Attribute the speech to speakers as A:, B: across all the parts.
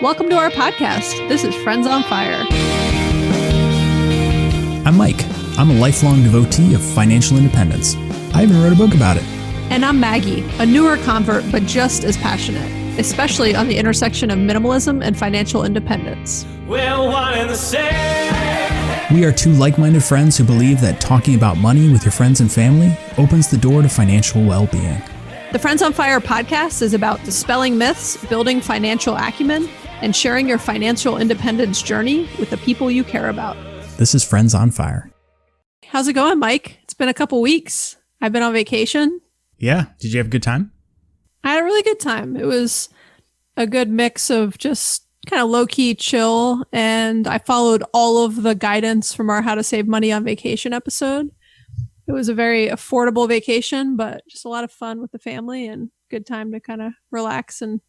A: Welcome to our podcast. This is Friends on Fire.
B: I'm Mike. I'm a lifelong devotee of financial independence. I even wrote a book about it.
A: And I'm Maggie, a newer convert, but just as passionate, especially on the intersection of minimalism and financial independence.
C: We're one and the same.
B: We are two like-minded friends who believe that talking about money with your friends and family opens the door to financial well-being.
A: The Friends on Fire podcast is about dispelling myths, building financial acumen, and sharing your financial independence journey with the people you care about.
B: This is Friends on Fire.
A: How's it going, Mike? It's been a couple weeks. I've been on vacation.
B: Yeah. Did you have a good time?
A: I had a really good time. It was a good mix of just kind of low-key chill, and I followed all of the guidance from our How to Save Money on Vacation episode. It was a very affordable vacation, but just a lot of fun with the family and good time to kind of relax and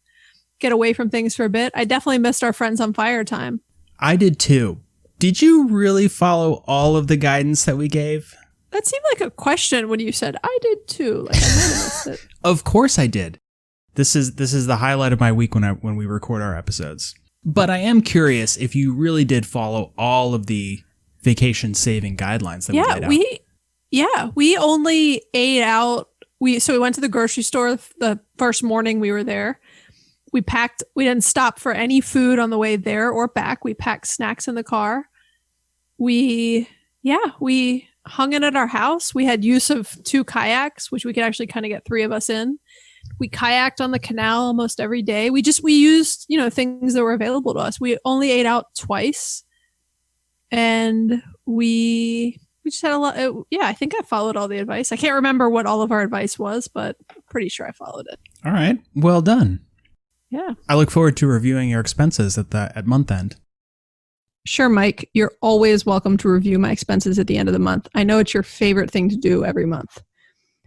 A: get away from things for a bit. I definitely missed our Friends on Fire time.
B: I did too. Did you really follow all of the guidance that we gave?
A: That seemed like a question when you said, I did too. Like I might have missed it.
B: Of course I did. This is the highlight of my week when we record our episodes. But I am curious if you really did follow all of the vacation saving guidelines that we laid out.
A: We only ate out. We went to the grocery store the first morning we were there. We didn't stop for any food on the way there or back. We packed snacks in the car. We hung it at our house. We had use of 2 kayaks, which we could actually kind of get 3 of us in. We kayaked on the canal almost every day. We used, things that were available to us. We only ate out twice. And we just had a lot. I think I followed all the advice. I can't remember what all of our advice was, but I'm pretty sure I followed it.
B: All right. Well done.
A: Yeah.
B: I look forward to reviewing your expenses at month end.
A: Sure, Mike. You're always welcome to review my expenses at the end of the month. I know it's your favorite thing to do every month.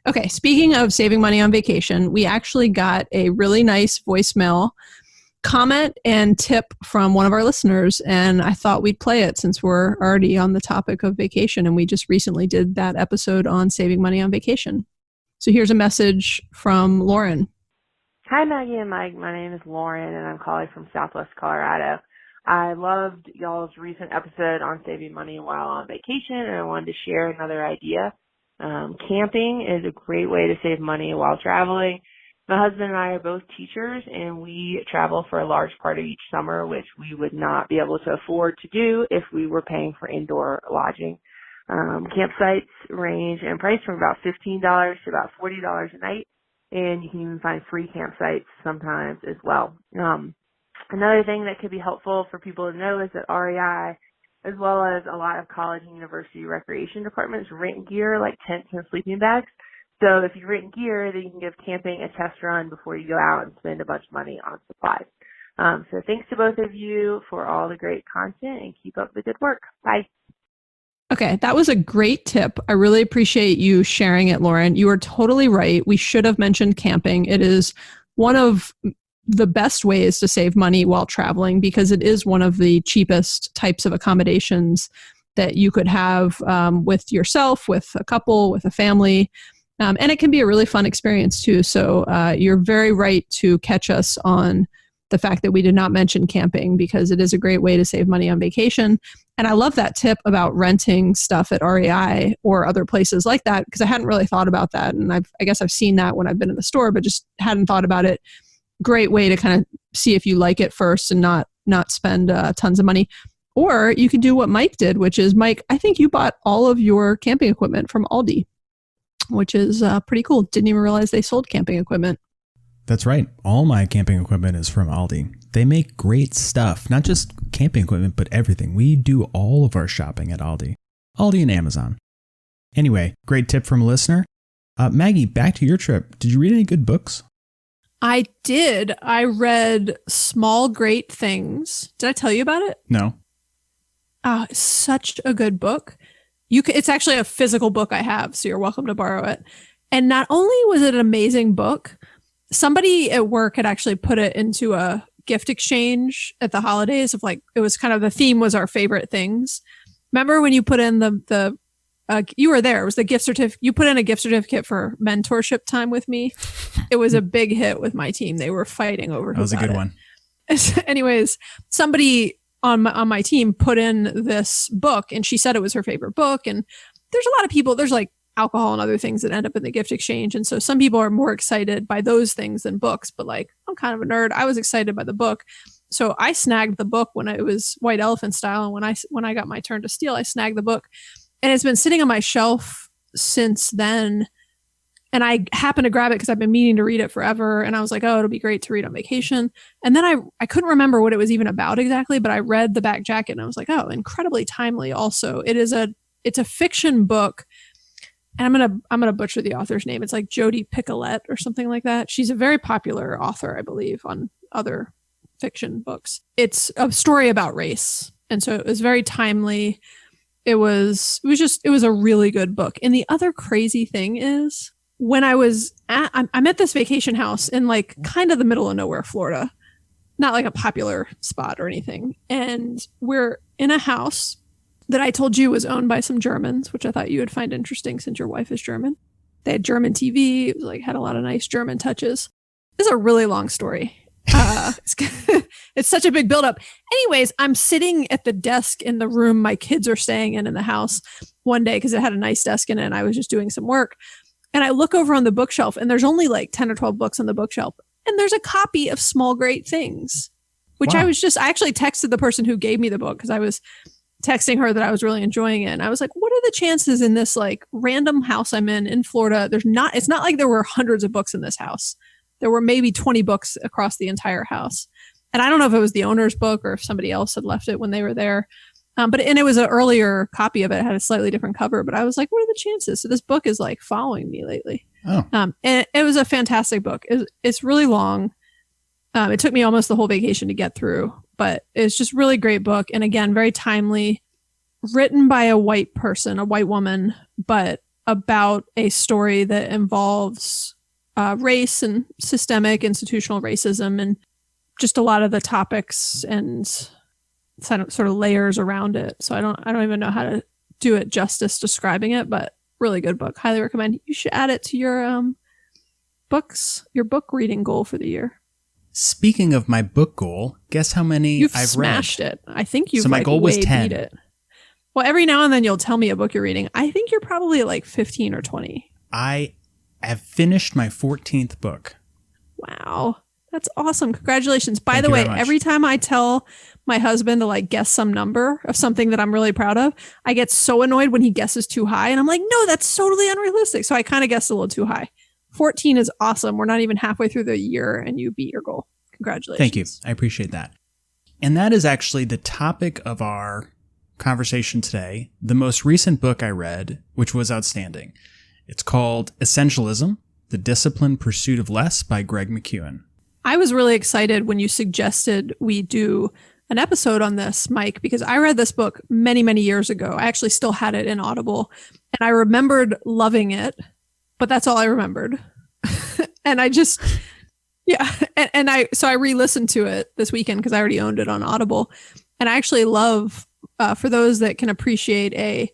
A: Okay. Speaking of saving money on vacation, we actually got a really nice voicemail comment and tip from one of our listeners, and I thought we'd play it since we're already on the topic of vacation, and we just recently did that episode on saving money on vacation. So here's a message from Lauren.
D: Hi, Maggie and Mike. My name is Lauren, and I'm calling from Southwest Colorado. I loved y'all's recent episode on saving money while on vacation, and I wanted to share another idea. Camping is a great way to save money while traveling. My husband and I are both teachers, and we travel for a large part of each summer, which we would not be able to afford to do if we were paying for indoor lodging. Campsites range in price from about $15 to about $40 a night, and you can even find free campsites sometimes as well. Another thing that could be helpful for people to know is that REI, as well as a lot of college and university recreation departments, rent gear like tents and sleeping bags. So if you rent gear, then you can give camping a test run before you go out and spend a bunch of money on supplies. So thanks to both of you for all the great content, and keep up the good work. Bye.
A: Okay, that was a great tip. I really appreciate you sharing it, Lauren. You are totally right. We should have mentioned camping. It is one of the best ways to save money while traveling because it is one of the cheapest types of accommodations that you could have with yourself, with a couple, with a family. And it can be a really fun experience too. So you're very right to catch us on the fact that we did not mention camping because it is a great way to save money on vacation. And I love that tip about renting stuff at REI or other places like that because I hadn't really thought about that. And I guess I've seen that when I've been in the store, but just hadn't thought about it. Great way to kind of see if you like it first and not spend tons of money. Or you can do what Mike did, which is, Mike, I think you bought all of your camping equipment from Aldi, which is pretty cool. Didn't even realize they sold camping equipment.
B: That's right. All my camping equipment is from Aldi. They make great stuff, not just camping equipment, but everything. We do all of our shopping at Aldi. Aldi and Amazon. Anyway, great tip from a listener. Maggie, back to your trip. Did you read any good books?
A: I did. I read Small Great Things. Did I tell you about it?
B: No.
A: Oh, it's such a good book. It's actually a physical book I have, so you're welcome to borrow it. And not only was it an amazing book, somebody at work had actually put it into a gift exchange at the holidays of it was kind of the theme was our favorite things. Remember when you put in the you were there. It was the gift certificate. You put in a gift certificate for mentorship time with me. It was a big hit with my team. They were fighting over who
B: That was a good
A: got it.
B: one.
A: Anyways, somebody on my team put in this book, and she said it was her favorite book. And there's a lot of people, there's like alcohol and other things that end up in the gift exchange. And so some people are more excited by those things than books, but like, I'm kind of a nerd. I was excited by the book. So I snagged the book when it was White Elephant style. And when I got my turn to steal, I snagged the book, and it's been sitting on my shelf since then. And I happened to grab it because I've been meaning to read it forever. And I was like, oh, it'll be great to read on vacation. And then I couldn't remember what it was even about exactly, but I read the back jacket and I was like, oh, incredibly timely also. It's a fiction book. And I'm gonna butcher the author's name. It's like Jodi Picoult or something like that. She's a very popular author, I believe, on other fiction books. It's a story about race. And so it was very timely. It was a really good book. And the other crazy thing is, when I'm at this vacation house in like kind of the middle of nowhere, Florida, not like a popular spot or anything. And we're in a house that I told you was owned by some Germans, which I thought you would find interesting since your wife is German. They had German TV. It was like, had a lot of nice German touches. This is a really long story. It's such a big buildup. Anyways, I'm sitting at the desk in the room my kids are staying in the house one day because it had a nice desk in it and I was just doing some work. And I look over on the bookshelf and there's only like 10 or 12 books on the bookshelf. And there's a copy of Small Great Things, which
B: Wow.
A: I actually texted the person who gave me the book because I was texting her that I was really enjoying it. And I was like, what are the chances in this like random house I'm in Florida? It's not like there were hundreds of books in this house. There were maybe 20 books across the entire house. And I don't know if it was the owner's book or if somebody else had left it when they were there. But it was an earlier copy of it. It had a slightly different cover, but I was like, what are the chances? So this book is like following me lately.
B: Oh.
A: And it was a fantastic book. It's really long. It took me almost the whole vacation to get through, but it's just really great book. And again, very timely, written by a white person, a white woman, but about a story that involves race and systemic institutional racism and just a lot of the topics and sort of layers around it. So I don't even know how to do it justice describing it, but really good book. Highly recommend. You should add it to your book reading goal for the year.
B: Speaking of my book goal, guess how many
A: You've
B: I've
A: smashed
B: read?
A: it. I think you've
B: So my goal was 10.
A: beat it. Well, every now and then you'll tell me a book you're reading. I think you're probably at like 15 or 20.
B: I have finished my 14th book.
A: Wow. That's awesome. Congratulations. By
B: Thank
A: the
B: you
A: way,
B: very much.
A: every time I tell my husband to like guess some number of something that I'm really proud of, I get so annoyed when he guesses too high. And I'm like, no, that's totally unrealistic. So I kind of guessed a little too high. 14 is awesome. We're not even halfway through the year and you beat your goal. Congratulations.
B: Thank you. I appreciate that. And that is actually the topic of our conversation today. The most recent book I read, which was outstanding. It's called Essentialism, The Disciplined Pursuit of Less by Greg McKeown.
A: I was really excited when you suggested we do an episode on this, Mike, because I read this book many, many years ago. I actually still had it in Audible and I remembered loving it, but that's all I remembered. And I just, yeah. So I re-listened to it this weekend because I already owned it on Audible. And I actually love, for those that can appreciate a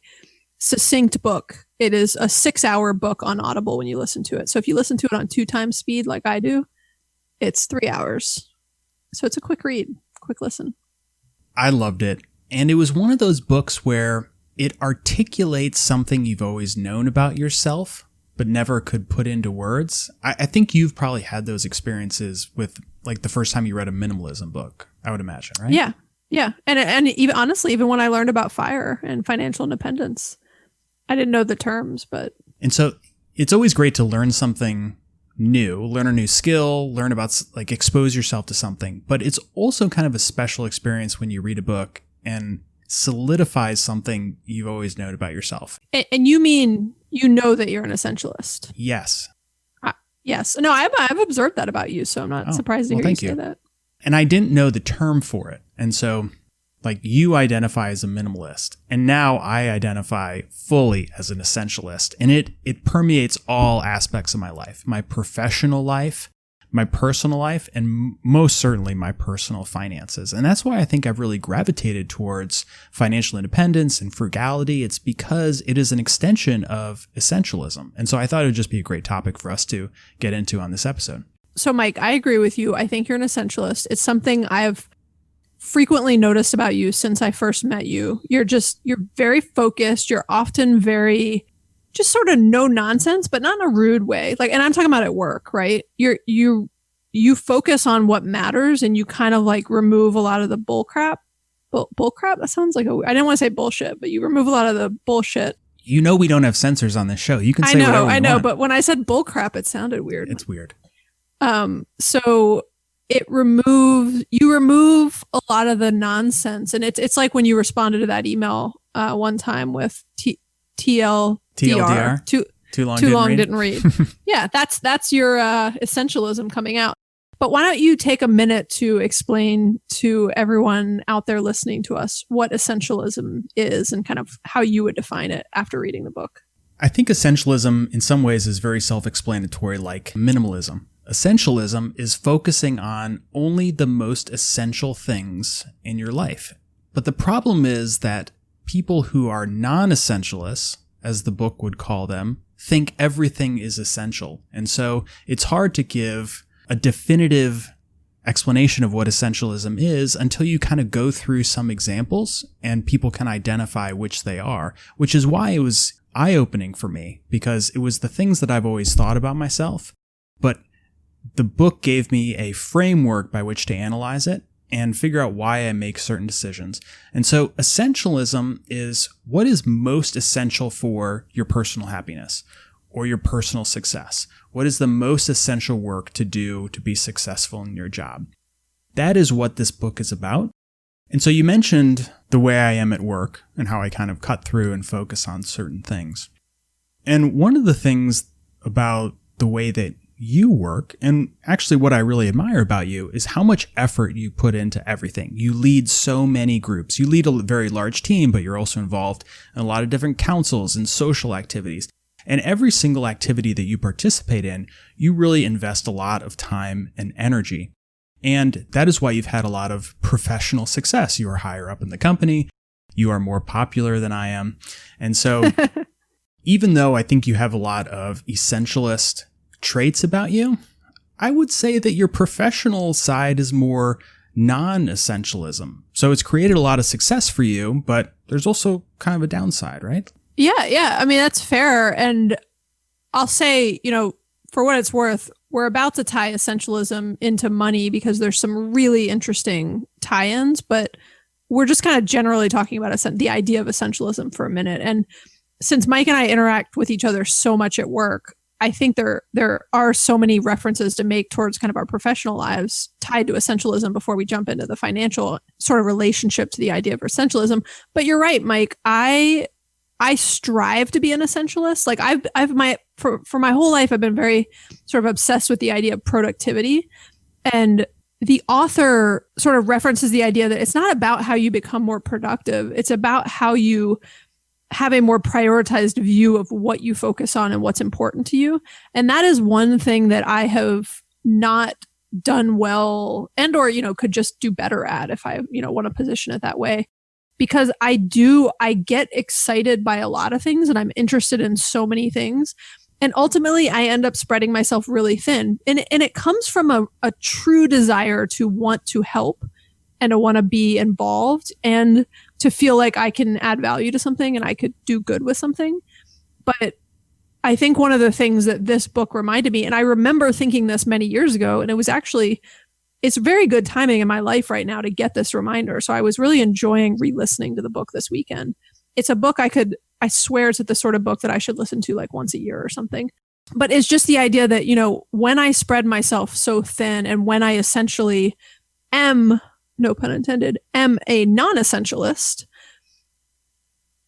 A: succinct book, it is a 6-hour book on Audible when you listen to it. So if you listen to it on 2 times speed like I do, it's 3 hours. So it's a quick read, quick listen.
B: I loved it. And it was one of those books where it articulates something you've always known about yourself, but never could put into words. I think you've probably had those experiences with like the first time you read a minimalism book, I would imagine, right?
A: Yeah. Yeah. And even honestly, even when I learned about FIRE and financial independence, I didn't know the terms, but.
B: And so it's always great to learn something new, learn a new skill, learn about, like, expose yourself to something. But it's also kind of a special experience when you read a book and solidifies something you've always known about yourself.
A: And you mean, you know that you're an essentialist?
B: Yes.
A: Yes. No, I've observed that about you, so I'm not surprised to hear you say that.
B: And I didn't know the term for it. And so, like, you identify as a minimalist, and now I identify fully as an essentialist. And it permeates all aspects of my life, my professional life, my personal life, and most certainly my personal finances. And that's why I think I've really gravitated towards financial independence and frugality. It's because it is an extension of essentialism. And so I thought it would just be a great topic for us to get into on this episode.
A: So Mike, I agree with you. I think you're an essentialist. It's something I've frequently noticed about you since I first met you. You're very focused. You're often very just sort of no nonsense, but not in a rude way. Like, and I'm talking about at work, right? You focus on what matters and you kind of like remove a lot of the bull crap. Bull crap? That sounds like I didn't want to say bullshit, but you remove a lot of the bullshit.
B: You know we don't have censors on this show. You can say whatever you want.
A: I know, but when I said bull crap, it sounded weird.
B: It's weird.
A: So you remove a lot of the nonsense, and it's like when you responded to that email one time with TLDR. Too long didn't read. Yeah, that's your essentialism coming out. But why don't you take a minute to explain to everyone out there listening to us what essentialism is and kind of how you would define it after reading the book?
B: I think essentialism in some ways is very self-explanatory, like minimalism. Essentialism is focusing on only the most essential things in your life. But the problem is that people who are non-essentialists, as the book would call them, think everything is essential. And so it's hard to give a definitive explanation of what essentialism is until you kind of go through some examples and people can identify which they are, which is why it was eye-opening for me, because it was the things that I've always thought about myself. But the book gave me a framework by which to analyze it and figure out why I make certain decisions. And so essentialism is what is most essential for your personal happiness or your personal success. What is the most essential work to do to be successful in your job? That is what this book is about. And so you mentioned the way I am at work and how I kind of cut through and focus on certain things. And one of the things about the way that you work, and actually what I really admire about you, is how much effort you put into everything. You lead so many groups. You lead a very large team, but you're also involved in a lot of different councils and social activities. And every single activity that you participate in, you really invest a lot of time and energy. And that is why you've had a lot of professional success. You are higher up in the company. You are more popular than I am. And so even though I think you have a lot of essentialist traits about you, I would say that your professional side is more non-essentialism. So it's created a lot of success for you, but there's also kind of a downside, right?
A: Yeah. I mean, that's fair. And I'll say, for what it's worth, we're about to tie essentialism into money because there's some really interesting tie-ins, but we're just kind of generally talking about the idea of essentialism for a minute. And since Mike and I interact with each other so much at work, I think there are so many references to make towards kind of our professional lives tied to essentialism before we jump into the financial sort of relationship to the idea of essentialism. But you're right, Mike. I strive to be an essentialist. Like for my whole life, I've been very sort of obsessed with the idea of productivity. And the author sort of references the idea that it's not about how you become more productive. It's about how you have a more prioritized view of what you focus on and what's important to you. And that is one thing that I have not done well or could just do better at if I, want to position it that way. Because I get excited by a lot of things and I'm interested in so many things. And ultimately I end up spreading myself really thin. And it comes from a true desire to want to help and to want to be involved and to feel like I can add value to something and I could do good with something. But I think one of the things that this book reminded me, and I remember thinking this many years ago, and it's very good timing in my life right now to get this reminder. So I was really enjoying re-listening to the book this weekend. It's a book I swear it's the sort of book that I should listen to like once a year or something. But it's just the idea that, when I spread myself so thin and when I essentially am, no pun intended, am a non-essentialist,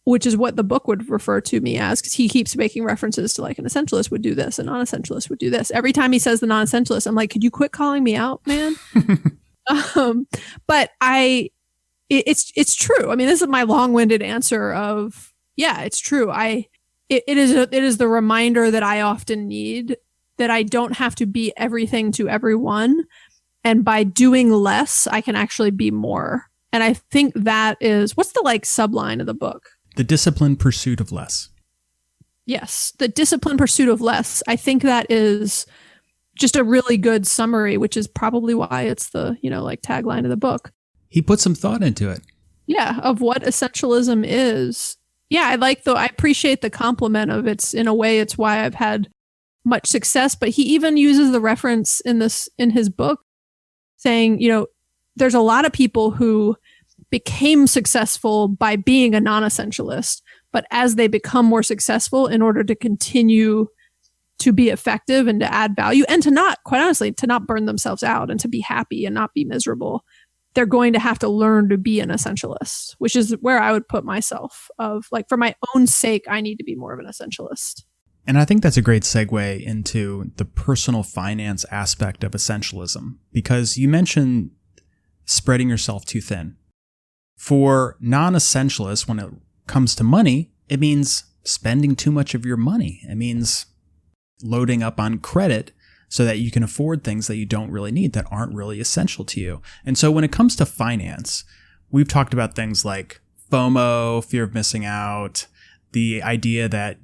A: which is what the book would refer to me as, because he keeps making references to like an essentialist would do this, a non-essentialist would do this. Every time he says the non-essentialist, I'm like, could you quit calling me out, man? But it's true. I mean, this is my long-winded answer of, yeah, it's true. It is the reminder that I often need that I don't have to be everything to everyone. And by doing less, I can actually be more. And I think that is, what's the subline of the book?
B: The disciplined pursuit of less.
A: Yes, the disciplined pursuit of less. I think that is just a really good summary, which is probably why it's the, like tagline of the book.
B: He put some thought into it.
A: Yeah, of what essentialism is. Yeah, I appreciate the compliment of in a way, it's why I've had much success. But he even uses the reference in his book saying, there's a lot of people who became successful by being a non-essentialist, but as they become more successful, in order to continue to be effective and to add value and to not, quite honestly, to not burn themselves out and to be happy and not be miserable, they're going to have to learn to be an essentialist, which is where I would put myself of like, for my own sake, I need to be more of an essentialist.
B: And I think that's a great segue into the personal finance aspect of essentialism, because you mentioned spreading yourself too thin. For non-essentialists, when it comes to money, it means spending too much of your money. It means loading up on credit so that you can afford things that you don't really need, that aren't really essential to you. And so when it comes to finance, we've talked about things like FOMO, fear of missing out, the idea that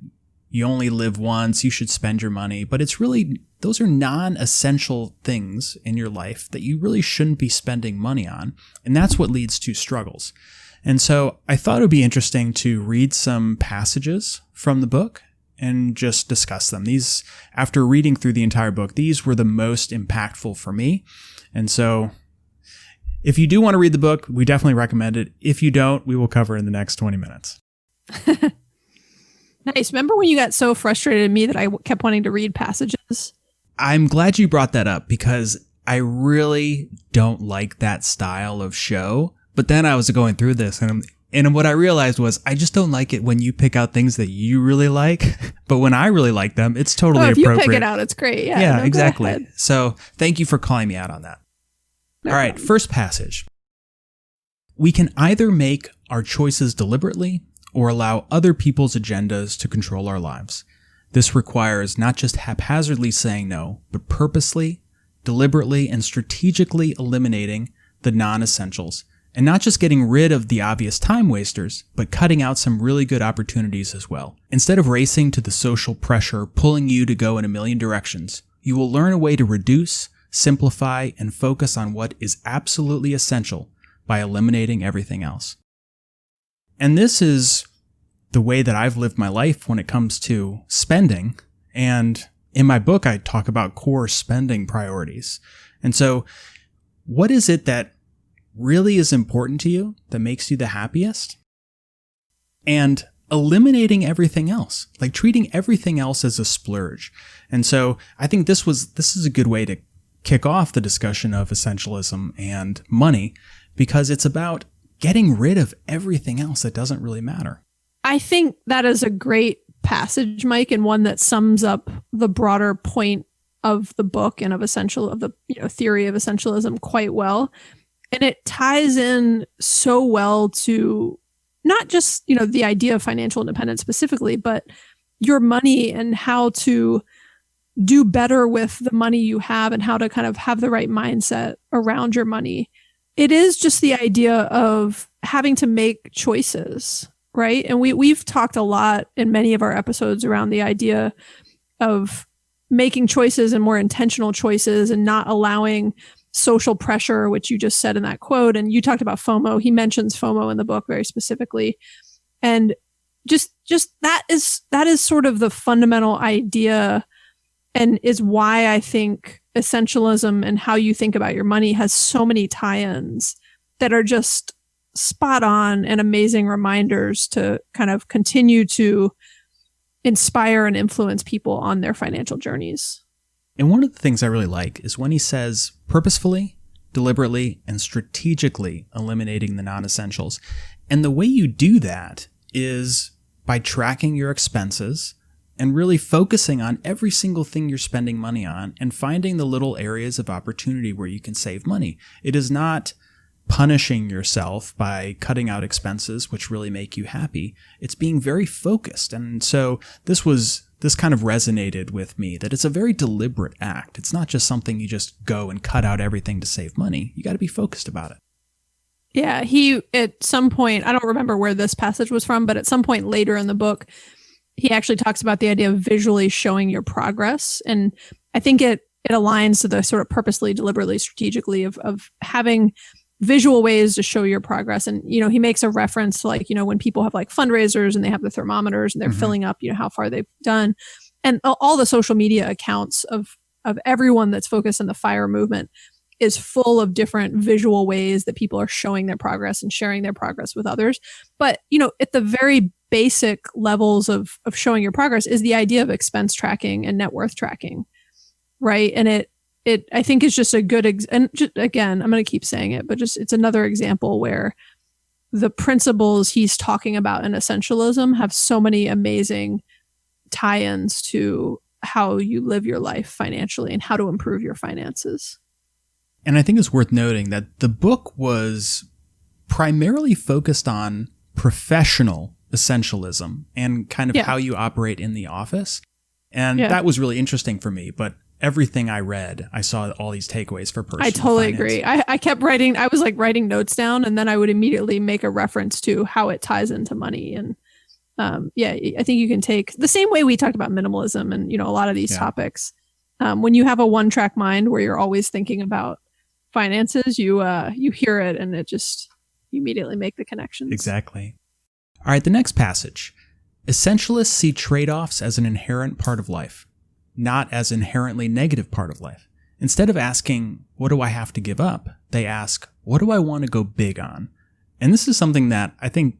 B: you only live once, you should spend your money, but it's really, those are non-essential things in your life that you really shouldn't be spending money on. And that's what leads to struggles. And so I thought it would be interesting to read some passages from the book and just discuss them. These, after reading through the entire book, these were the most impactful for me. And so if you do want to read the book, we definitely recommend it. If you don't, we will cover in the next 20 minutes.
A: Nice. Remember when you got so frustrated at me that I kept wanting to read passages?
B: I'm glad you brought that up because I really don't like that style of show. But then I was going through this and what I realized was I just don't like it when you pick out things that you really like. But when I really like them, it's totally appropriate.
A: If you pick it out, it's great.
B: Yeah, exactly. So thank you for calling me out on that.
A: No
B: All right,
A: problem.
B: first passage. We can either make our choices deliberately or allow other people's agendas to control our lives. This requires not just haphazardly saying no, but purposely, deliberately, and strategically eliminating the non-essentials. And not just getting rid of the obvious time wasters, but cutting out some really good opportunities as well. Instead of racing to the social pressure pulling you to go in a million directions, you will learn a way to reduce, simplify, and focus on what is absolutely essential by eliminating everything else. And this is the way that I've lived my life when it comes to spending. And in my book, I talk about core spending priorities. And so what is it that really is important to you, that makes you the happiest? And eliminating everything else, like treating everything else as a splurge. And so I think this is a good way to kick off the discussion of essentialism and money, because it's about getting rid of everything else that doesn't really matter.
A: I think that is a great passage, Mike, and one that sums up the broader point of the book and of the theory of essentialism quite well. And it ties in so well to not just, the idea of financial independence specifically, but your money and how to do better with the money you have and how to kind of have the right mindset around your money. It is just the idea of having to make choices, right? And we've talked a lot in many of our episodes around the idea of making choices and more intentional choices and not allowing social pressure, which you just said in that quote. And you talked about FOMO. He mentions FOMO in the book very specifically. And just that is sort of the fundamental idea, and is why I think essentialism and how you think about your money has so many tie-ins that are just spot on and amazing reminders to kind of continue to inspire and influence people on their financial journeys.
B: And one of the things I really like is when he says purposefully, deliberately, and strategically eliminating the non-essentials. And the way you do that is by tracking your expenses and really focusing on every single thing you're spending money on and finding the little areas of opportunity where you can save money. It is not punishing yourself by cutting out expenses, which really make you happy. It's being very focused. And so this kind of resonated with me, that it's a very deliberate act. It's not just something you just go and cut out everything to save money. You got to be focused about it.
A: Yeah, he, at some point, I don't remember where this passage was from, but at some point later in the book, he actually talks about the idea of visually showing your progress. And I think it it aligns to the sort of purposely, deliberately, strategically of having visual ways to show your progress. And, he makes a reference to like, when people have like fundraisers and they have the thermometers and they're filling up, how far they've done. And all the social media accounts of everyone that's focused on the FIRE movement is full of different visual ways that people are showing their progress and sharing their progress with others. But, at the very basic levels of showing your progress is the idea of expense tracking and net worth tracking, right? And it I think is just a good, and just, again, I'm going to keep saying it, but just it's another example where the principles he's talking about in Essentialism have so many amazing tie-ins to how you live your life financially and how to improve your finances.
B: And I think it's worth noting that the book was primarily focused on professional essentialism and kind of how you operate in the office. And that was really interesting for me. But everything I read, I saw all these takeaways for personal
A: I totally
B: finance.
A: agree. I kept writing. I was like writing notes down, and then I would immediately make a reference to how it ties into money. And I think you can take the same way we talked about minimalism and, a lot of these topics. When you have a one-track mind where you're always thinking about finances, you hear it and it just, you immediately make the connections.
B: Exactly. All right, the next passage. Essentialists see trade-offs as an inherent part of life, not as inherently negative part of life. Instead of asking, what do I have to give up? They ask, what do I want to go big on? And this is something that I think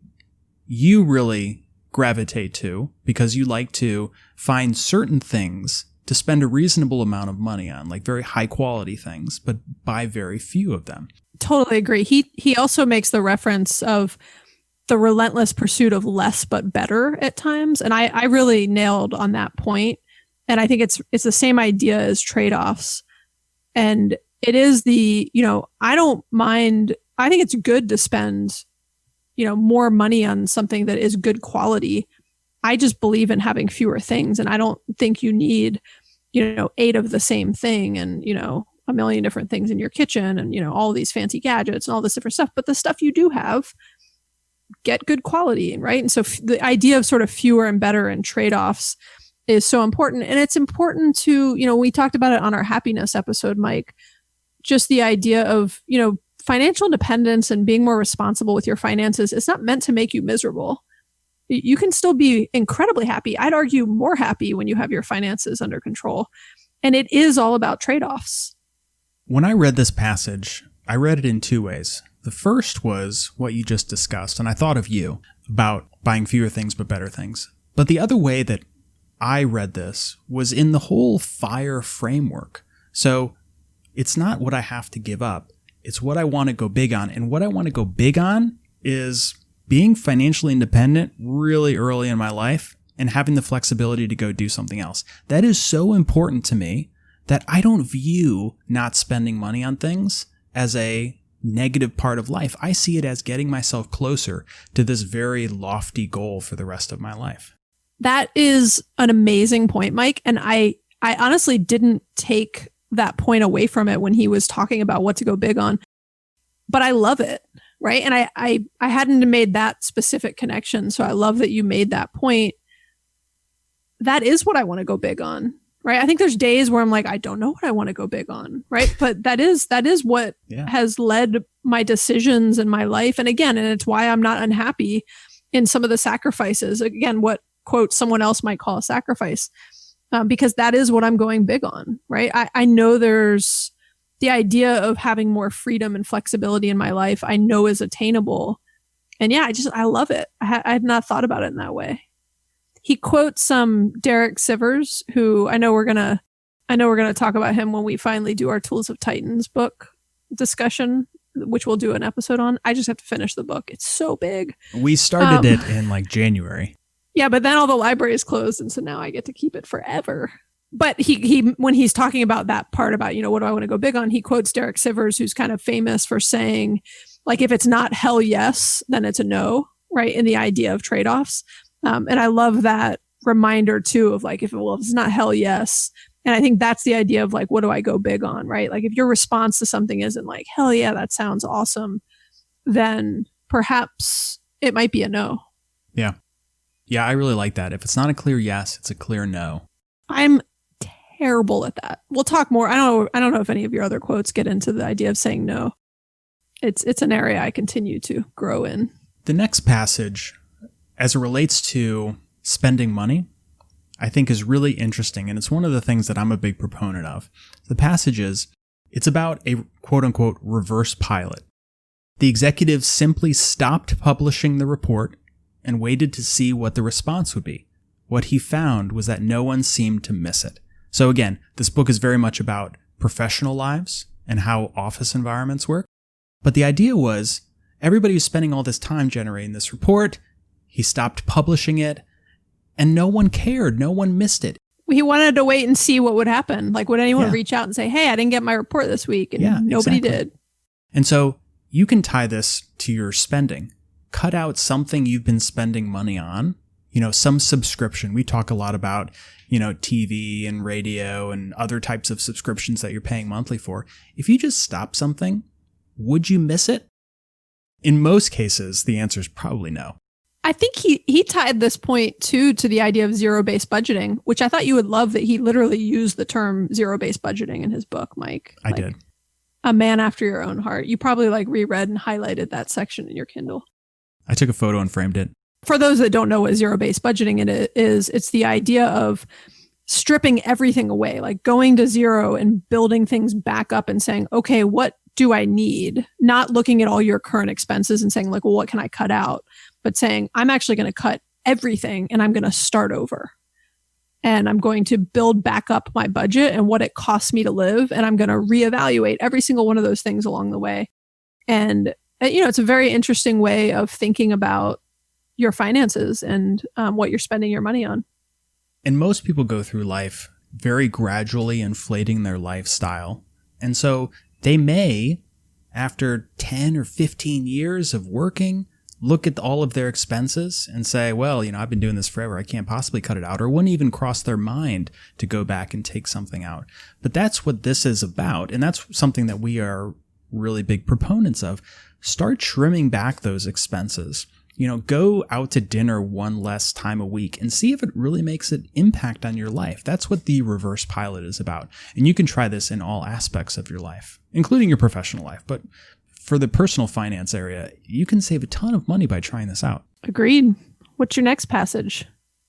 B: you really gravitate to because you like to find certain things to spend a reasonable amount of money on, like very high quality things, but buy very few of them.
A: Totally agree. He also makes the reference of the relentless pursuit of less but better at times. And I really nailed on that point. And I think it's the same idea as trade-offs. And it is I don't mind. I think it's good to spend, more money on something that is good quality. I just believe in having fewer things. And I don't think you need, 8 of the same thing and, a million different things in your kitchen and, all these fancy gadgets and all this different stuff. But the stuff you do have, get good quality, right? And so the idea of sort of fewer and better and trade-offs is so important. And it's important to, we talked about it on our happiness episode, Mike, just the idea of, financial independence and being more responsible with your finances is not meant to make you miserable. You can still be incredibly happy. I'd argue more happy when you have your finances under control. And it is all about trade-offs.
B: When I read this passage, I read it in 2 ways. The first was what you just discussed, and I thought of you about buying fewer things but better things. But the other way that I read this was in the whole FIRE framework. So it's not what I have to give up. It's what I want to go big on. And what I want to go big on is being financially independent really early in my life and having the flexibility to go do something else. That is so important to me that I don't view not spending money on things as a negative part of life. I see it as getting myself closer to this very lofty goal for the rest of my life.
A: That is an amazing point, Mike. And I honestly didn't take that point away from it when he was talking about what to go big on, but I love it. Right. And I hadn't made that specific connection. So I love that you made that point. That is what I want to go big on. Right. I think there's days where I'm like, I don't know what I want to go big on. Right. But that is what has led my decisions in my life. And again, and it's why I'm not unhappy in some of the sacrifices. Again, what quote someone else might call a sacrifice, because that is what I'm going big on. Right. I know there's the idea of having more freedom and flexibility in my life, I know is attainable. And I love it. I had not thought about it in that way. He quotes Derek Sivers, who I know we're gonna talk about him when we finally do our Tools of Titans book discussion, which we'll do an episode on. I just have to finish the book. It's so big.
B: We started it in like January.
A: Yeah, but then all the libraries closed, and so now I get to keep it forever. But he when he's talking about that part about, what do I want to go big on, he quotes Derek Sivers, who's kind of famous for saying, like, if it's not hell yes, then it's a no, right? In the idea of trade-offs. And I love that reminder too of like, if it's not hell yes. And I think that's the idea of like, what do I go big on, right? Like if your response to something isn't like, hell yeah, that sounds awesome, then perhaps it might be a no.
B: Yeah. Yeah, I really like that. If it's not a clear yes, it's a clear no.
A: I'm terrible at that. We'll talk more. I don't know if any of your other quotes get into the idea of saying no. It's an area I continue to grow in.
B: The next passage, as it relates to spending money, I think is really interesting, and it's one of the things that I'm a big proponent of. The passage is, it's about a quote-unquote reverse pilot. The executive simply stopped publishing the report and waited to see what the response would be. What he found was that no one seemed to miss it. So again, this book is very much about professional lives and how office environments work. But the idea was, everybody was spending all this time generating this report. He stopped publishing it, and no one cared. No one missed it.
A: He wanted to wait and see what would happen. Like, would anyone reach out and say, hey, I didn't get my report this week? And nobody did.
B: And so you can tie this to your spending. Cut out something you've been spending money on, some subscription. We talk a lot about, TV and radio and other types of subscriptions that you're paying monthly for. If you just stop something, would you miss it? In most cases, the answer is probably no.
A: I think he tied this point too to the idea of zero-based budgeting, which I thought you would love that he literally used the term zero-based budgeting in his book, Mike.
B: I did.
A: A man after your own heart. You probably reread and highlighted that section in your Kindle.
B: I took a photo and framed it.
A: For those that don't know what zero-based budgeting is, it's the idea of stripping everything away, like going to zero and building things back up and saying, okay, what do I need? Not looking at all your current expenses and saying well, what can I cut out? But saying, I'm actually going to cut everything and I'm going to start over. And I'm going to build back up my budget and what it costs me to live. And I'm going to reevaluate every single one of those things along the way. And, it's a very interesting way of thinking about your finances and what you're spending your money on.
B: And most people go through life very gradually inflating their lifestyle. And so they may, after 10 or 15 years of working, look at all of their expenses and say, well, I've been doing this forever. I can't possibly cut it out, or wouldn't even cross their mind to go back and take something out. But that's what this is about. And that's something that we are really big proponents of. Start trimming back those expenses. Go out to dinner one less time a week and see if it really makes an impact on your life. That's what the reverse pilot is about. And you can try this in all aspects of your life, including your professional life. But for the personal finance area, you can save a ton of money by trying this out.
A: Agreed. What's your next passage?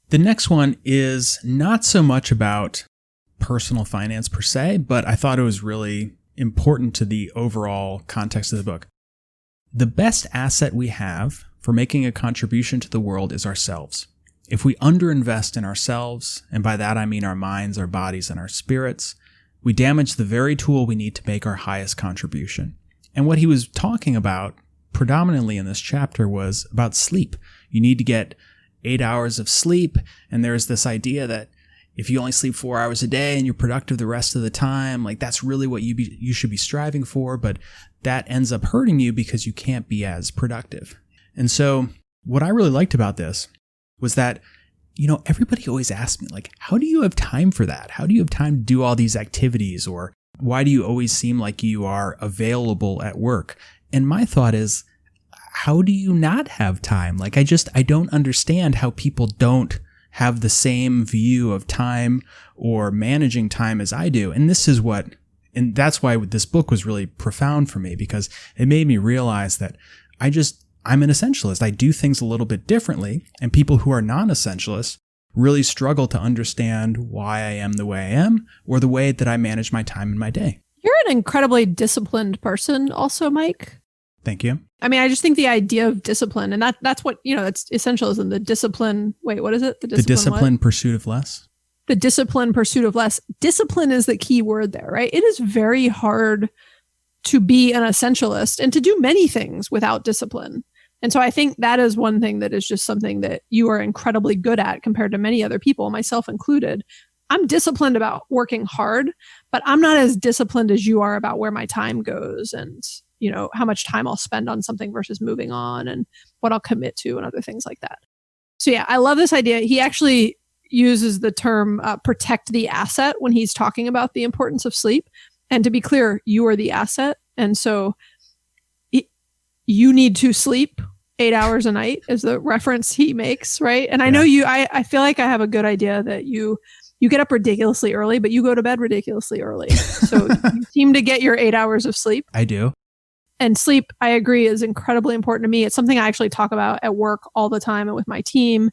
B: The next one is not so much about personal finance per se, but I thought it was really important to the overall context of the book. The best asset we have for making a contribution to the world is ourselves. If we underinvest in ourselves, and by that I mean our minds, our bodies, and our spirits, we damage the very tool we need to make our highest contribution. And what he was talking about predominantly in this chapter was about sleep. You need to get 8 hours of sleep, and there's this idea that if you only sleep 4 hours a day and you're productive the rest of the time, that's really what you should be striving for, but that ends up hurting you because you can't be as productive. And so what I really liked about this was that, everybody always asks me, how do you have time for that? How do you have time to do all these activities? Or why do you always seem like you are available at work? And my thought is, how do you not have time? I don't understand how people don't have the same view of time or managing time as I do. And that's why this book was really profound for me, because it made me realize that I'm an essentialist. I do things a little bit differently, and people who are non-essentialists really struggle to understand why I am the way I am or the way that I manage my time in my day.
A: You're an incredibly disciplined person also, Mike.
B: Thank you.
A: I mean, I just think the idea of discipline, and that's what, that's essentialism, the discipline. Wait, what is it?
B: The discipline pursuit of less.
A: The discipline pursuit of less. Discipline is the key word there, right? It is very hard to be an essentialist and to do many things without discipline. And so I think that is one thing that is just something that you are incredibly good at compared to many other people, myself included. I'm disciplined about working hard, but I'm not as disciplined as you are about where my time goes and, how much time I'll spend on something versus moving on and what I'll commit to and other things like that. So yeah, I love this idea. He actually uses the term protect the asset when he's talking about the importance of sleep. And to be clear, you are the asset. And so you need to sleep 8 hours a night is the reference he makes, right? And I know I feel like I have a good idea that you you get up ridiculously early, but you go to bed ridiculously early. So you seem to get your 8 hours of sleep.
B: I do.
A: And sleep, I agree, is incredibly important to me. It's something I actually talk about at work all the time and with my team.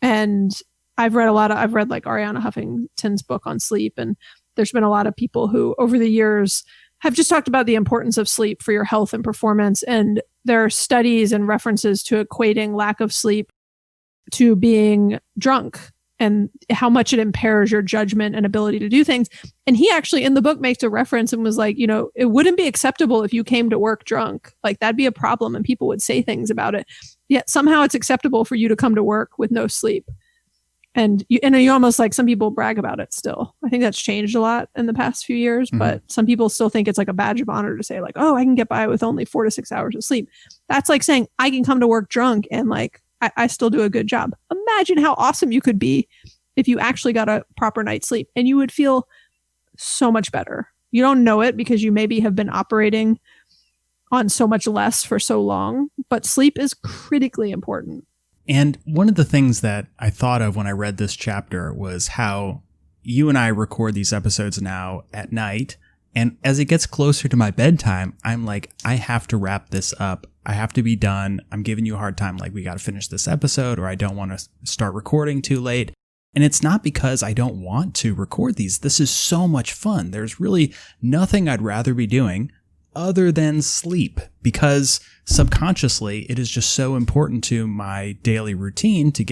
A: And I've read like Arianna Huffington's book on sleep. And there's been a lot of people who over the years have just talked about the importance of sleep for your health and performance. And there are studies and references to equating lack of sleep to being drunk and how much it impairs your judgment and ability to do things. And he actually in the book makes a reference and was like, it wouldn't be acceptable if you came to work drunk. Like that'd be a problem and people would say things about it. Yet somehow it's acceptable for you to come to work with no sleep. And you almost like some people brag about it still. I think that's changed a lot in the past few years, but some people still think it's like a badge of honor to say like, oh, I can get by with only 4 to 6 hours of sleep. That's like saying I can come to work drunk and like, I still do a good job. Imagine how awesome you could be if you actually got a proper night's sleep and you would feel so much better. You don't know it because you maybe have been operating on so much less for so long, but sleep is critically important.
B: And one of the things that I thought of when I read this chapter was how you and I record these episodes now at night. And as it gets closer to my bedtime, I'm like, I have to wrap this up. I have to be done. I'm giving you a hard time. Like, we got to finish this episode or I don't want to start recording too late. And it's not because I don't want to record these. This is so much fun. There's really nothing I'd rather be doing other than sleep, because subconsciously it is just so important to my daily routine to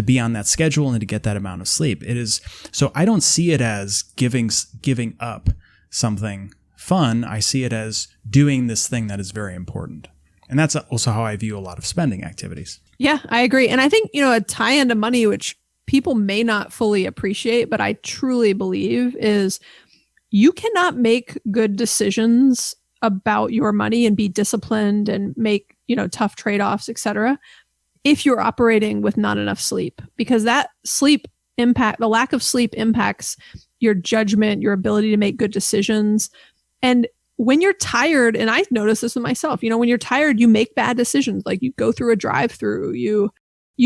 B: be on that schedule and to get that amount of sleep. It is, so I don't see it as giving up something fun. I see it as doing this thing that is very important. And that's also how I view a lot of spending activities.
A: Yeah, I agree. And I think, a tie into money, which people may not fully appreciate, but I truly believe is you cannot make good decisions about your money and be disciplined and make, tough trade-offs, etc., if you're operating with not enough sleep, because that the lack of sleep impacts your judgment, your ability to make good decisions. And when you're tired, and I've noticed this with myself, when you're tired, you make bad decisions. Like you go through a drive-through, you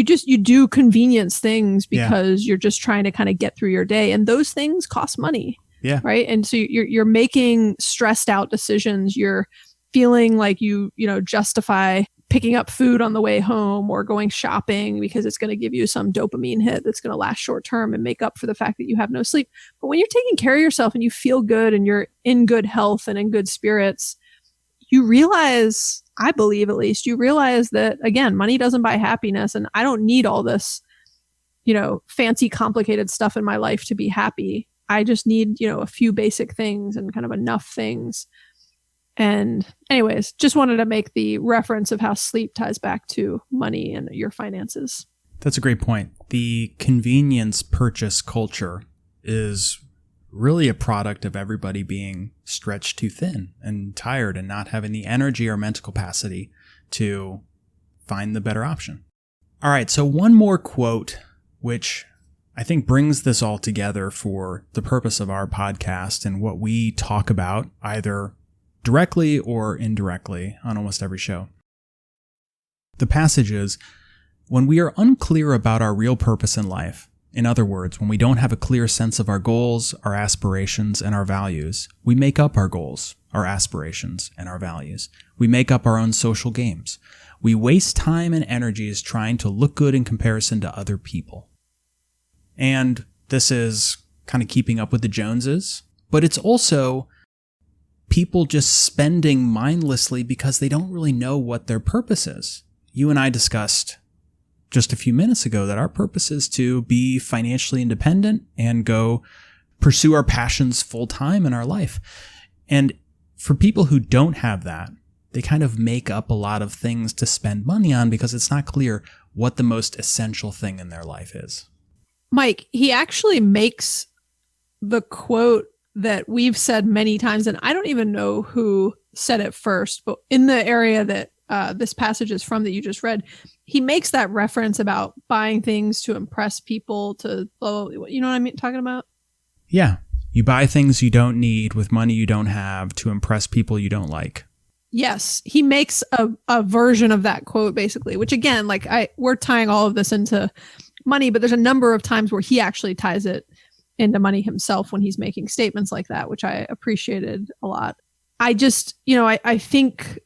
A: do convenience things because you're just trying to kind of get through your day. And those things cost money.
B: Yeah.
A: Right. And so you're making stressed out decisions. You're feeling like you justify picking up food on the way home or going shopping because it's going to give you some dopamine hit that's going to last short term and make up for the fact that you have no sleep. But when you're taking care of yourself and you feel good and you're in good health and in good spirits, you realize, I believe at least, you realize that, again, money doesn't buy happiness. And I don't need all this, fancy, complicated stuff in my life to be happy. I just need, a few basic things and kind of enough things. And anyways, just wanted to make the reference of how sleep ties back to money and your finances.
B: That's a great point. The convenience purchase culture is really a product of everybody being stretched too thin and tired and not having the energy or mental capacity to find the better option. All right, so one more quote, which I think brings this all together for the purpose of our podcast and what we talk about either directly or indirectly on almost every show. The passage is, when we are unclear about our real purpose in life, in other words, when we don't have a clear sense of our goals, our aspirations, and our values, we make up our goals, our aspirations, and our values. We make up our own social games. We waste time and energies trying to look good in comparison to other people. And this is kind of keeping up with the Joneses, but it's also people just spending mindlessly because they don't really know what their purpose is. You and I discussed just a few minutes ago that our purpose is to be financially independent and go pursue our passions full time in our life. And for people who don't have that, they kind of make up a lot of things to spend money on because it's not clear what the most essential thing in their life is.
A: Mike, he actually makes the quote that we've said many times, and I don't even know who said it first, but in the area that this passage is from that you just read, he makes that reference about buying things to impress people, to, you know what I mean, talking about?
B: Yeah. You buy things you don't need with money you don't have to impress people you don't like.
A: Yes. He makes a version of that quote, basically, which again, like we're tying all of this into money, but there's a number of times where he actually ties it into money himself when he's making statements like that, which I appreciated a lot. I just, I think,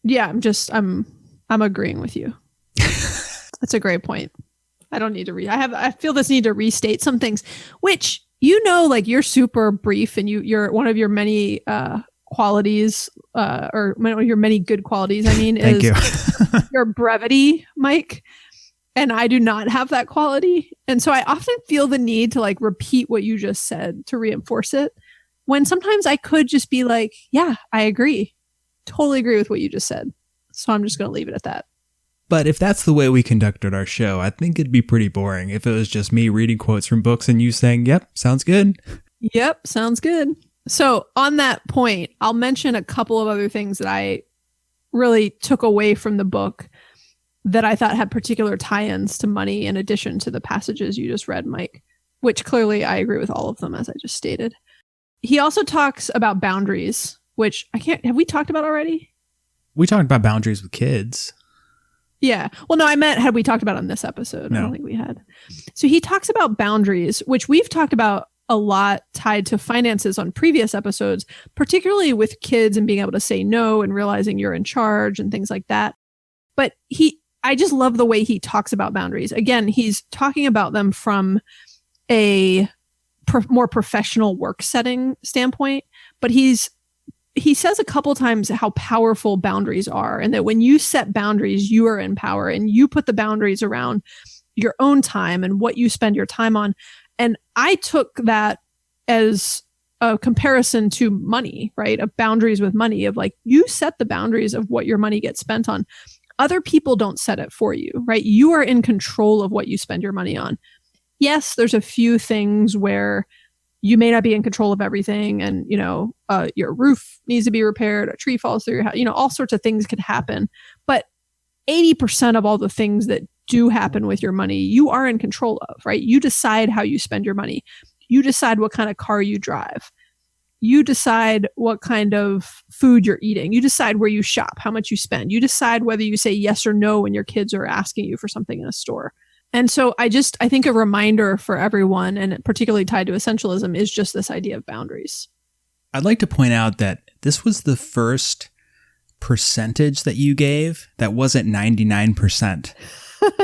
A: yeah, I'm agreeing with you. That's a great point. I don't need to I feel this need to restate some things, which, like you're super brief and you're one of your many qualities, or one of your many good qualities,
B: Thank
A: is
B: you.
A: your brevity, Mike. And I do not have that quality. And so I often feel the need to like repeat what you just said to reinforce it, when sometimes I could just be like, yeah, I agree. Totally agree with what you just said. So I'm just going to leave it at that.
B: But if that's the way we conducted our show, I think it'd be pretty boring if it was just me reading quotes from books and you saying, yep, sounds good.
A: Yep, sounds good. So on that point, I'll mention a couple of other things that I really took away from the book that I thought had particular tie-ins to money in addition to the passages you just read, Mike, which clearly I agree with all of them, as I just stated. He also talks about boundaries, which have we talked about already?
B: We talked about boundaries with kids.
A: Yeah. Well, no, I meant had we talked about on this episode.
B: No.
A: I don't think we had. So he talks about boundaries, which we've talked about a lot tied to finances on previous episodes, particularly with kids and being able to say no and realizing you're in charge and things like that. But I just love the way he talks about boundaries. Again, he's talking about them from a more professional work setting standpoint, but he says a couple times how powerful boundaries are, and that when you set boundaries, you are in power and you put the boundaries around your own time and what you spend your time on. And I took that as a comparison to money, right? Of boundaries with money, of like, you set the boundaries of what your money gets spent on. Other people don't set it for you, right? You are in control of what you spend your money on. Yes, there's a few things where you may not be in control of everything, and your roof needs to be repaired, a tree falls through your house, all sorts of things could happen. But 80% of all the things that do happen with your money, you are in control of, right? You decide how you spend your money. You decide what kind of car you drive. You decide what kind of food you're eating. You decide where you shop, how much you spend. You decide whether you say yes or no when your kids are asking you for something in a store. And so I think a reminder for everyone, and particularly tied to essentialism, is just this idea of boundaries.
B: I'd like to point out that this was the first percentage that you gave that wasn't 99%.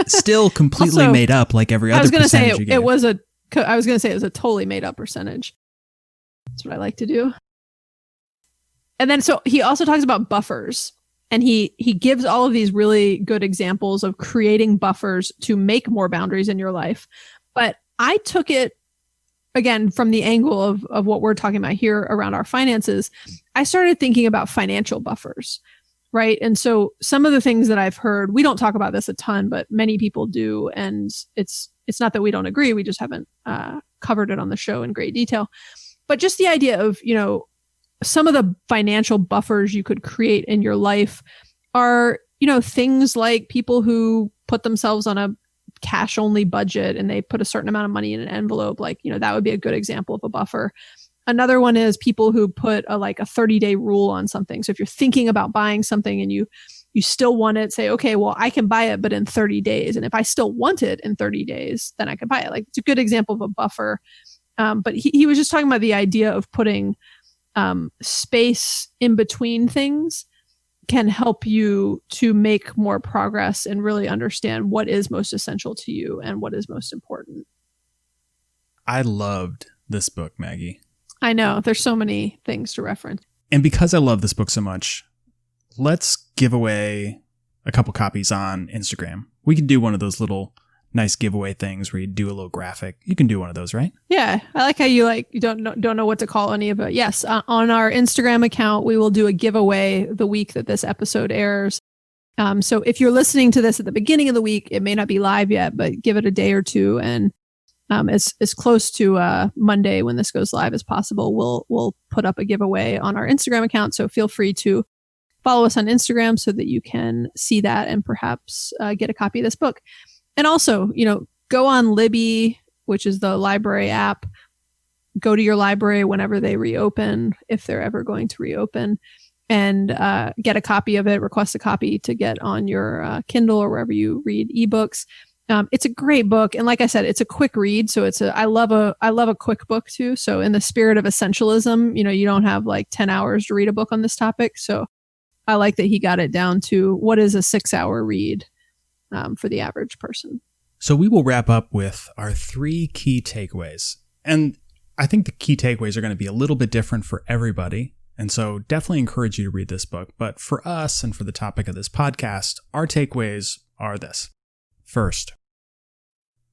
B: Still completely
A: Also,
B: made up like every other percentage you gave.
A: I was going to say it was a totally made up percentage. That's what I like to do. And then so he also talks about buffers. And he gives all of these really good examples of creating buffers to make more boundaries in your life. But I took it, again, from the angle of what we're talking about here around our finances. I started thinking about financial buffers, right? And so some of the things that I've heard, we don't talk about this a ton, but many people do. And it's not that we don't agree. We just haven't covered it on the show in great detail. But just the idea of, some of the financial buffers you could create in your life are, things like people who put themselves on a cash only budget and they put a certain amount of money in an envelope. Like, that would be a good example of a buffer. Another one is people who put a 30-day rule on something. So if you're thinking about buying something and you still want it, say, okay, well, I can buy it, but in 30 days. And if I still want it in 30 days, then I can buy it. Like, it's a good example of a buffer. But he was just talking about the idea of putting space in between things can help you to make more progress and really understand what is most essential to you and what is most important.
B: I loved this book, Maggie.
A: I know. There's so many things to reference.
B: And because I love this book so much, let's give away a couple copies on Instagram. We can do one of those little nice giveaway things where you do a little graphic. You can do one of those, right?
A: Yeah. I like how you don't know what to call any of it. Yes. On our Instagram account, we will do a giveaway the week that this episode airs. So if you're listening to this at the beginning of the week, it may not be live yet, but give it a day or two. And as close to Monday when this goes live as possible, we'll put up a giveaway on our Instagram account. So feel free to follow us on Instagram so that you can see that and perhaps get a copy of this book. And also, go on Libby, which is the library app. Go to your library whenever they reopen, if they're ever going to reopen, and get a copy of it, request a copy to get on your Kindle or wherever you read ebooks. It's a great book. And like I said, it's a quick read. So I love a quick book too. So in the spirit of essentialism, you don't have like 10 hours to read a book on this topic. So I like that he got it down to what is a 6-hour read for the average person.
B: So we will wrap up with our 3 key takeaways. And I think the key takeaways are going to be a little bit different for everybody. And so definitely encourage you to read this book. But for us and for the topic of this podcast, our takeaways are this. First,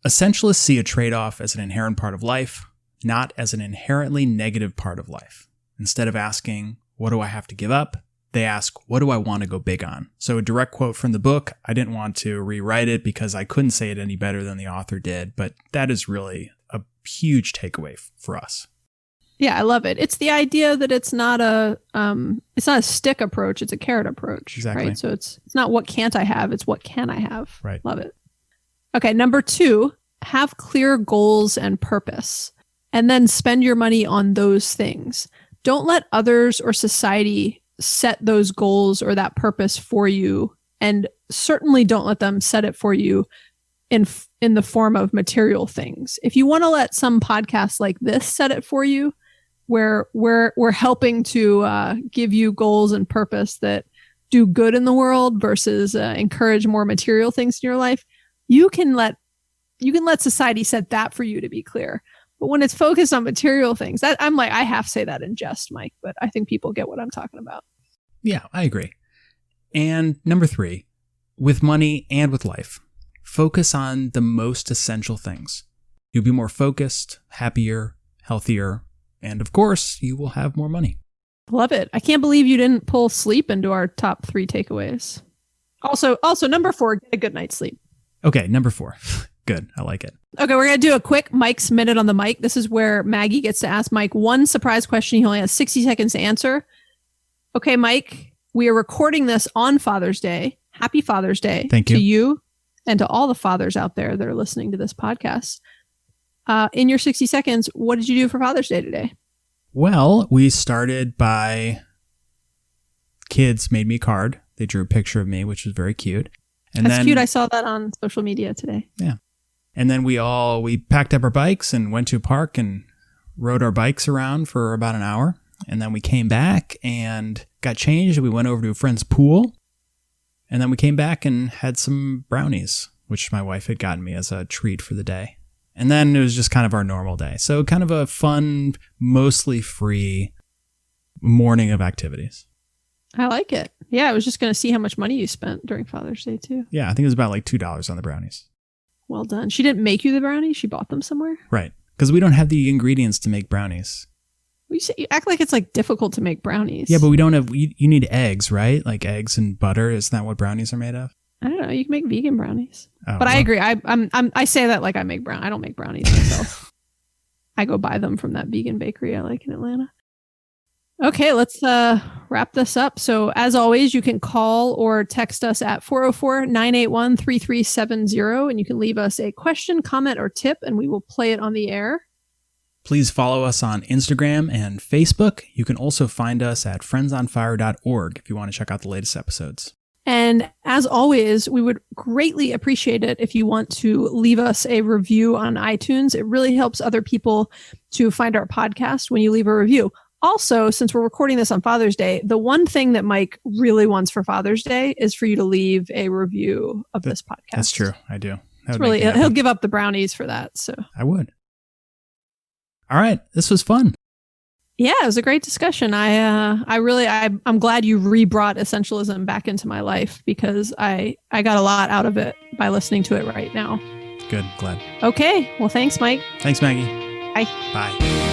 B: essentialists see a trade-off as an inherent part of life, not as an inherently negative part of life. Instead of asking, what do I have to give up? They ask, what do I want to go big on? So a direct quote from the book. I didn't want to rewrite it because I couldn't say it any better than the author did, but that is really a huge takeaway for us.
A: Yeah, I love it. It's the idea that it's not a stick approach, it's a carrot approach.
B: Exactly.
A: Right? So it's not what can't I have, it's what can I have.
B: Right.
A: Love it. Okay, number 2, have clear goals and purpose, and then spend your money on those things. Don't let others or society set those goals or that purpose for you, and certainly don't let them set it for you in the form of material things. If you want to let some podcast like this set it for you, where we're helping to give you goals and purpose that do good in the world versus encourage more material things in your life, you can let society set that for you, to be clear. But when it's focused on material things, that I'm like, I half say that in jest, Mike, but I think people get what I'm talking about.
B: Yeah, I agree. And number 3, with money and with life, focus on the most essential things. You'll be more focused, happier, healthier, and of course, you will have more money.
A: Love it. I can't believe you didn't pull sleep into our top 3 takeaways. Also, number 4, get a good night's sleep.
B: Okay, number 4. Good. I like it.
A: Okay, we're going to do a quick Mike's Minute on the Mic. This is where Maggie gets to ask Mike one surprise question. He only has 60 seconds to answer. Okay, Mike, we are recording this on Father's Day. Happy Father's Day.
B: Thank you.
A: To you and to all the fathers out there that are listening to this podcast. In your 60 seconds, what did you do for Father's Day today?
B: Well, we started by kids made me a card. They drew a picture of me, which was very cute. And
A: That's
B: then,
A: cute. I saw that on social media today.
B: Yeah. And then we packed up our bikes and went to a park and rode our bikes around for about an hour. And then we came back and got changed. We went over to a friend's pool. And then we came back and had some brownies, which my wife had gotten me as a treat for the day. And then it was just kind of our normal day. So kind of a fun, mostly free morning of activities.
A: I like it. Yeah, I was just going to see how much money you spent during Father's Day, too.
B: Yeah, I think it was about like $2 on the brownies.
A: Well done. She didn't make you the brownies? She bought them somewhere?
B: Right. Because we don't have the ingredients to make brownies.
A: You act like it's like difficult to make brownies.
B: Yeah, but we don't have, you need eggs, right? Like eggs and butter. Isn't that what brownies are made of?
A: I don't know. You can make vegan brownies.
B: Oh,
A: but I agree. I say that like I make I don't make brownies myself. I go buy them from that vegan bakery I like in Atlanta. Okay, let's wrap this up. So as always, you can call or text us at 404-981-3370, and you can leave us a question, comment, or tip, and we will play it on the air.
B: Please follow us on Instagram and Facebook. You can also find us at friendsonfire.org if you want to check out the latest episodes.
A: And as always, we would greatly appreciate it if you want to leave us a review on iTunes. It really helps other people to find our podcast when you leave a review. Also, since we're recording this on Father's Day, the one thing that Mike really wants for Father's Day is for you to leave a review of this podcast.
B: That's true. I do.
A: It's really, he'll give up the brownies for that. So
B: I would. All right. This was fun.
A: Yeah, it was a great discussion. I'm glad you re-brought essentialism back into my life because I got a lot out of it by listening to it right now.
B: Good. Glad.
A: Okay. Well, thanks, Mike.
B: Thanks, Maggie.
A: Bye.
B: Bye.